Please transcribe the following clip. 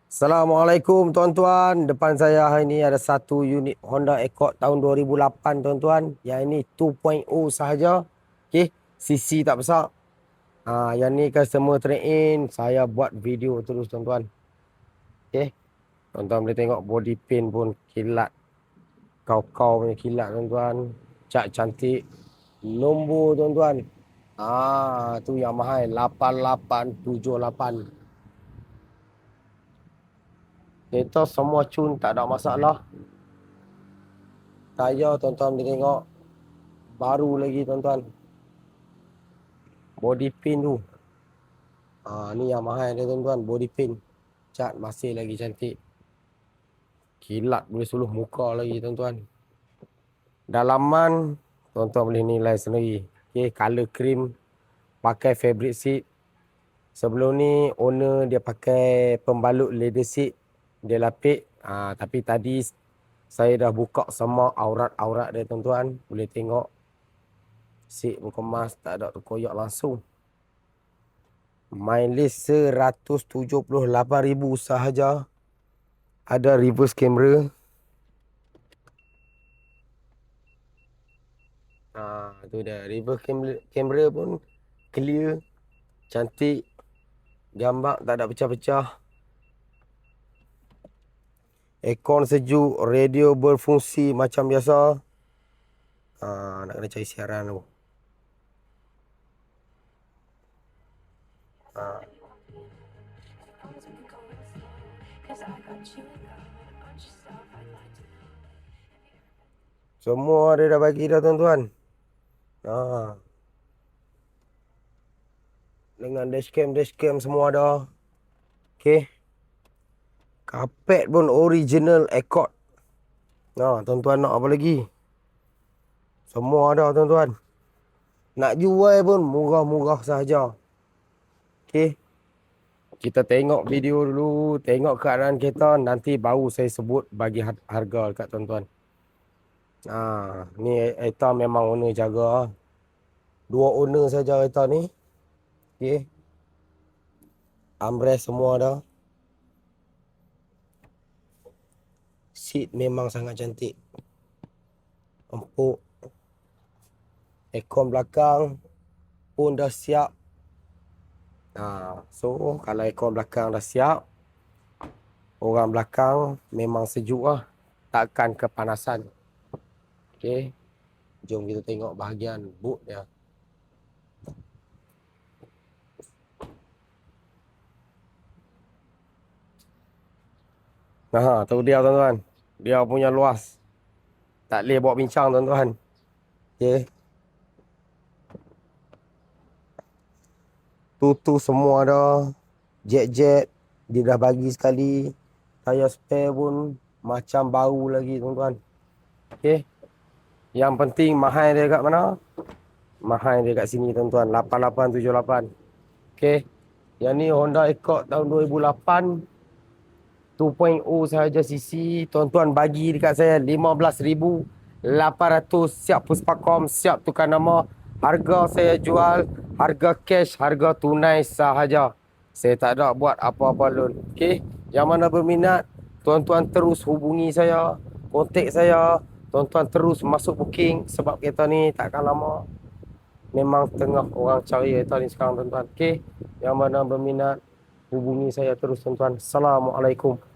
Assalamualaikum tuan-tuan. Depan saya hari ini ada satu unit Honda Accord tahun 2008 tuan-tuan. Yang ini 2.0 sahaja. Okey, CC tak besar. Yang ni customer trade in. Saya buat video terus tuan-tuan. Okey. Tuan-tuan boleh tengok body paint pun kilat. Kau-kau punya kilat tuan-tuan. Cat cantik. Nombor tuan-tuan. Tu yang mahal 8878. Kereta semua cun, tak ada masalah. Tayar tuan-tuan boleh tengok baru lagi tuan-tuan. Body paint tu. Ni yang mahal dia tuan-tuan, body paint. Cat masih lagi cantik. Kilat boleh suluh muka lagi tuan-tuan. Dalaman tuan-tuan boleh nilai sendiri. Okey, color cream, pakai fabric seat. Sebelum ni owner dia pakai pembalut leather seat. Dia lapik. Tapi tadi saya dah buka semua aurat-aurat dia tuan-tuan. Boleh tengok. Seat pun kemas, tak ada terkoyak langsung. Mileage 178,000 sahaja. Ada reverse camera. Tu dah. Reverse camera pun clear. Cantik. Gambar tak ada pecah-pecah. Aircon sejuk, radio berfungsi macam biasa. Nak kena cari siaran tu. Semua dia dah bagi dah tuan-tuan. Dengan dashcam semua ada. Okey. Kapet pun original Accord. Tuan-tuan nak apa lagi? Semua ada tuan-tuan. Nak jual pun murah-murah sahaja. Okey. Kita tengok video dulu, tengok keadaan kereta, nanti baru saya sebut bagi harga dekat tuan-tuan. Ni kereta memang owner jaga. 2 owner saja kereta ni. Okey. Armrest semua ada. Seat memang sangat cantik. Empuk. Aircon belakang pun dah siap. So kalau aircon belakang dah siap, orang belakang memang sejuk lah. Takkan kepanasan. Okey. Jom kita tengok bahagian boot dia. Tu dia tuan-tuan. Dia punya luas. Tak boleh bawa bincang tuan-tuan. Okey. Tutu semua ada. Jet-jet. Dia dah bagi sekali. Tayar spare pun macam baru lagi tuan-tuan. Okey. Yang penting mahal dia kat mana? Mahal dia kat sini tuan-tuan. 8878. Okey. Yang ni Honda Accord tahun 2008. 2.0 sahaja CC. Tuan-tuan bagi dekat saya 15,800. Siap Puspakom, siap tukar nama. Harga saya jual, harga cash, harga tunai sahaja. Saya tak ada buat apa-apa loan. Okey, yang mana berminat, tuan-tuan terus hubungi saya, kontak saya. Tuan-tuan terus masuk booking sebab kereta ni takkan lama. Memang tengah orang cari kereta ni sekarang tuan-tuan. Okey, yang mana berminat, hubungi saya terus tuan-tuan. Assalamualaikum.